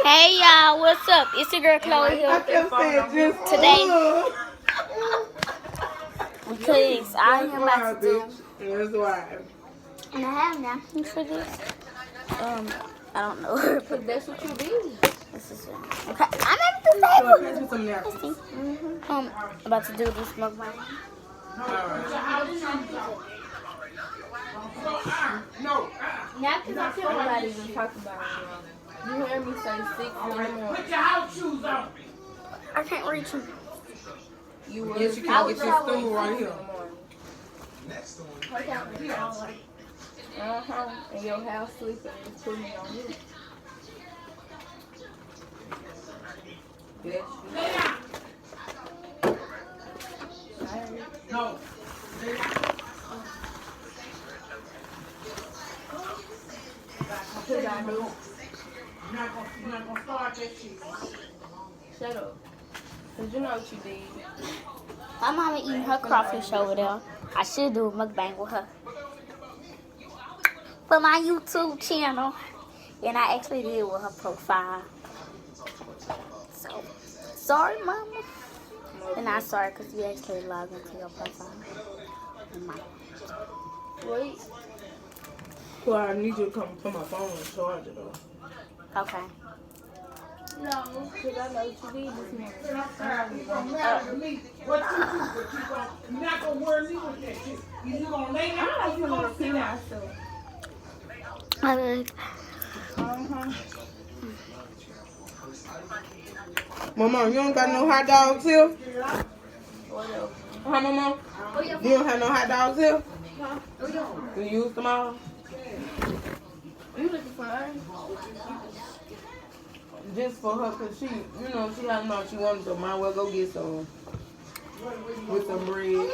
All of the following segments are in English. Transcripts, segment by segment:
Hey y'all, what's up? It's your girl Chloe here. Today, because I am about to do. And I have napkins for this. I don't know. But that's what you do. This is okay. I'm at the table. About to do this mukbang. No. Napkins, I feel nobody even talk about it. You hear me say 6 in the morning. Put your house shoes on. I can't reach them. You will. Yes, you can get this stool right here. In your house sleeping and put me on you. Yes. No. Because I do. You're not gonna start that shit. Shut up. Because you know what you did. My mama eating her crawfish over there. I should do a mukbang with her. For my YouTube channel. And I actually did with her profile. So, sorry mama. And I'm sorry because you actually logged into your profile. Wait. Well, I need you to come put my phone and charge it though. Okay. No, because I know what you did this morning. What you do, but you're not gonna worry me with that shit. You gonna lay down or you gonna sit down? Mama, you don't got no hot dogs here? Huh, Mama? You don't have no hot dogs here? You use them all? You looking for her? Just for her, cause she, you know, she had enough. She wanted to, might well go get some with some bread.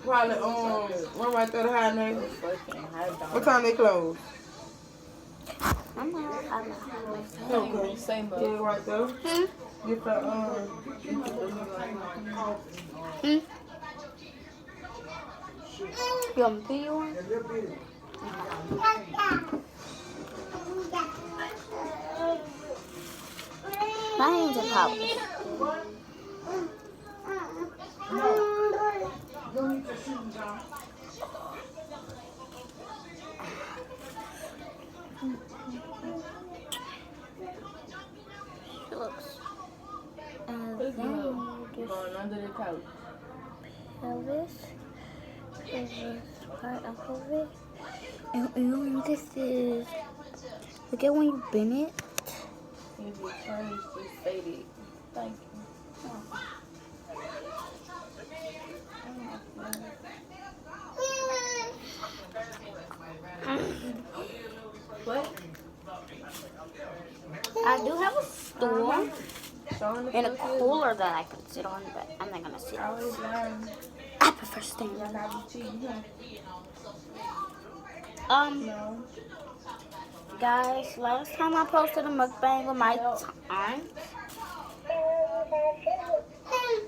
Probably one right there to high name. What time they close? I'm not. Okay. Same boat. Yeah, right there. Get the You want me to pee you one? My hands are powerful. Looks. Going under the couch. Pelvis. This is part of it. And this is. Look at when you bend it. If you turn, just fade it. Thank you. What? I do have a stool and a cooler that I can sit on, but I'm not gonna sit I on always it. learn. I prefer standing. Like I be cheating, No. Guys, last time I posted a mukbang with my aunt.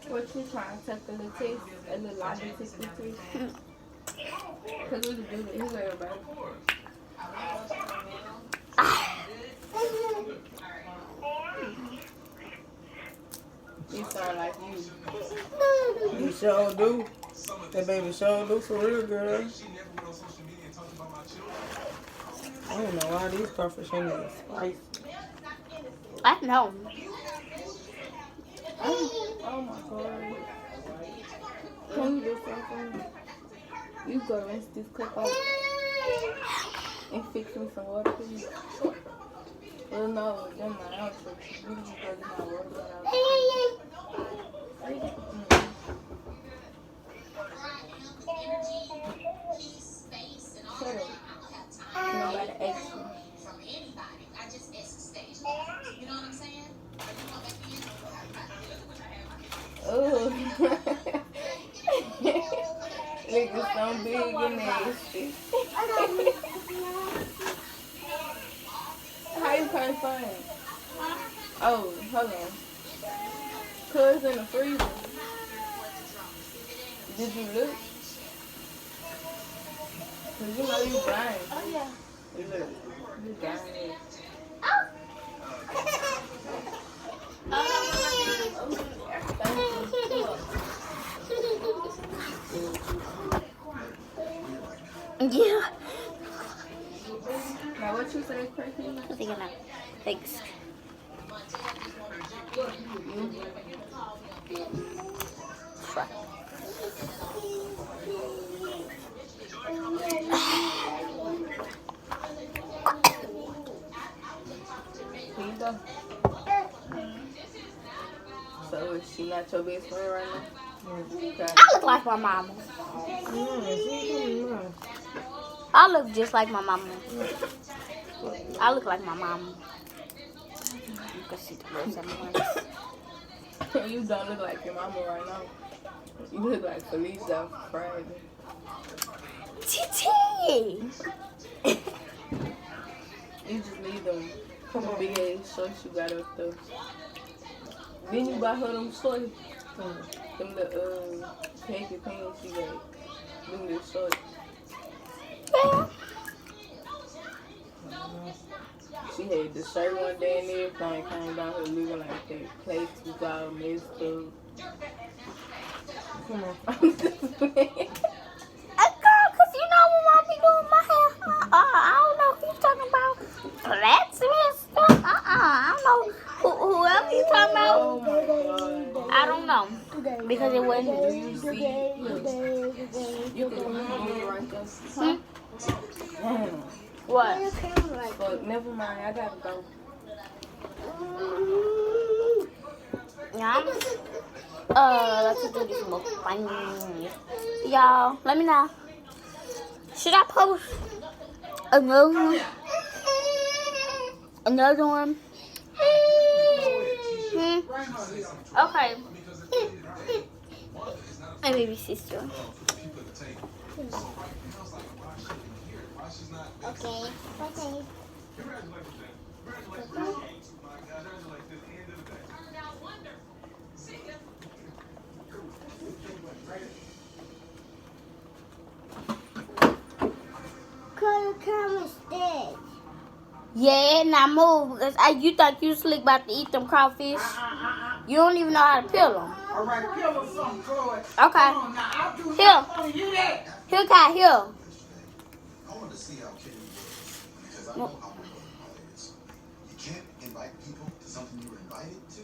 What you trying to take a little taste? A little lobby taste? Because we can do that. He's everybody. You sound like you. You sure do. That baby sure do for real, girl. I don't know why these crawfish ain't that spicy. I know. Oh my god. Can you do something? You go rinse this cup out and fix me some water, please. Well, no, then my outfit. You just go to my water. Shut up. Nobody asked you. Oh. Niggas so big and nasty. How you can't find it? Oh, hold on. Cuz in the freezer. Did you look? Cause you know you blind. Oh yeah. You look. You blind. Yeah. Now what you say, crazy? I think I know. Thanks. Try. Here you go. So is she not your best friend right now? Okay. I look like my mama. Yeah, I look just like my mama. I look like my mama. You can see the rose on my face. You don't look like your mama right now. You look like Felicia Friday. TT! You just need them big ass shorts you got up there. Then you buy her them shorts. Them the khaki pants you got. Them the shorts. Yeah. She had the shirt one day and everything came down here looking like that. Plates was all messed up. come on. Girl, cause you know when I be doing my hair. I don't know who you talking about. Plaits and stuff. I don't know whoever you talking about. Oh my God. I don't know because it wasn't Do me. you see? You can move it right there. Hmm? Damn. What? But never mind, I gotta go. Yeah. Let's do this mukbang. Y'all, let me know. Should I post another one? Hmm? Okay. My baby sister. Okay. Yeah, now move because you thought you slick about to eat them crawfish. You don't even know how to peel them. All right, peel us some, Chloe. Okay. Come on now, I'll do Here. something for you there. Here, Kai, here. I want to see how Kitty is because I know how it is. You can't invite people to something you were invited to.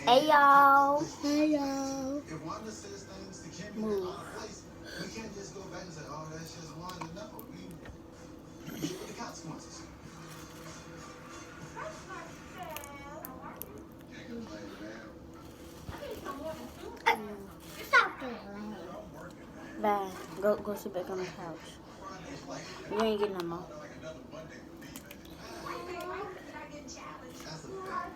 And Hey, y'all. If Wanda says things that can't be out of place, we can't just go back and say, oh, that's just Wanda. No, we deal with the consequences. Can't complain, man. Bye. Go sit back on the couch. You ain't getting no more. That's a fact.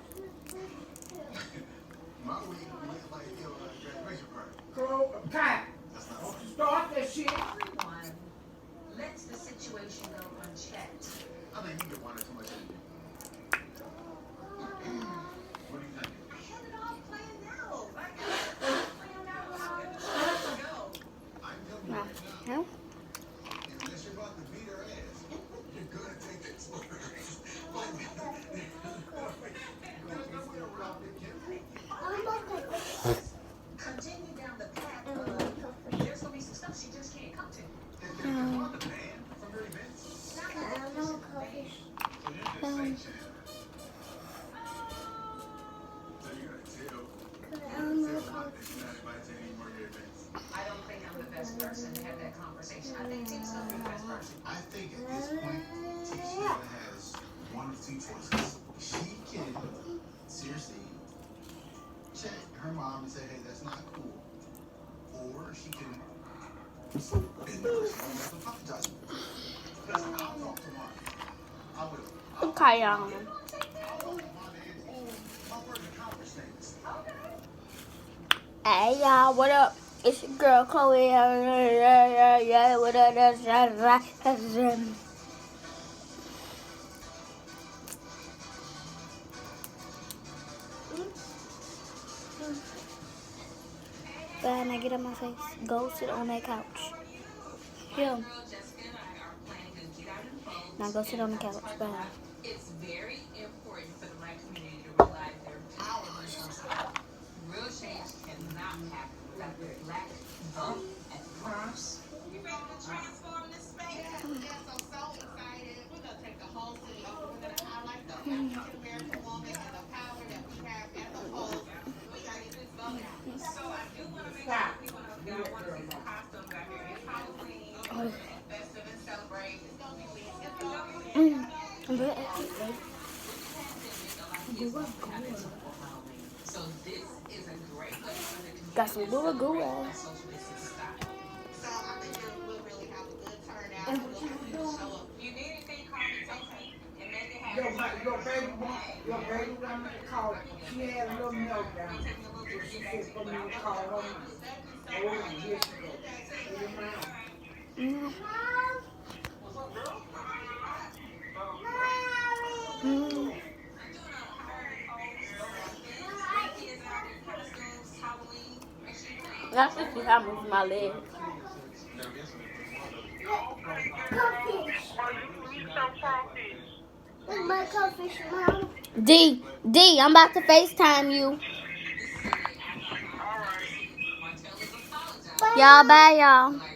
My week, we look like a graduation party. Chloe, Kai, That's not don't you start that shit. Everyone lets the situation go unchecked. I think you get one or too much energy. What do you think? I have it all planned out. I got it planned out how it's supposed to go. I'm telling you No. right now, No? unless you're about to beat her ass, you're gonna take that sweater. Continue down the path of there's gonna be some stuff she just can't come to. I don't think I'm the best person to have that conversation. I think Tisha's the best person. I think at this point, Tisha has one of two choices. She can seriously check her mom and say, hey, that's not cool. Or she can apologize. Listen, I'll talk to mom. I will. Okay, y'all. I'll talk to mom and my word to accomplish things. Hey, y'all. What up? It's your girl, Chloe. Yeah, what up? Bye, now get on my face. Go sit on that couch. Yeah. Now go sit on the couch. Bye. It's very important for the Black community to realize their power in this. Real change cannot happen without the Black vote and purse. You ready to transform this space? is more habitual for Halloween. So this is a great way for the community Got some to goo goo. celebrate that social distance style. So I think we'll really have a good turnout. We'll have people show up. If you need anything, call me, text me, and make it Your happen. baby want me to call. She had a little meltdown. So she said for me to call her. Oh, here she goes. Your mom. That's just see how I move my leg. D, I'm about to FaceTime you. Y'all, bye, y'all.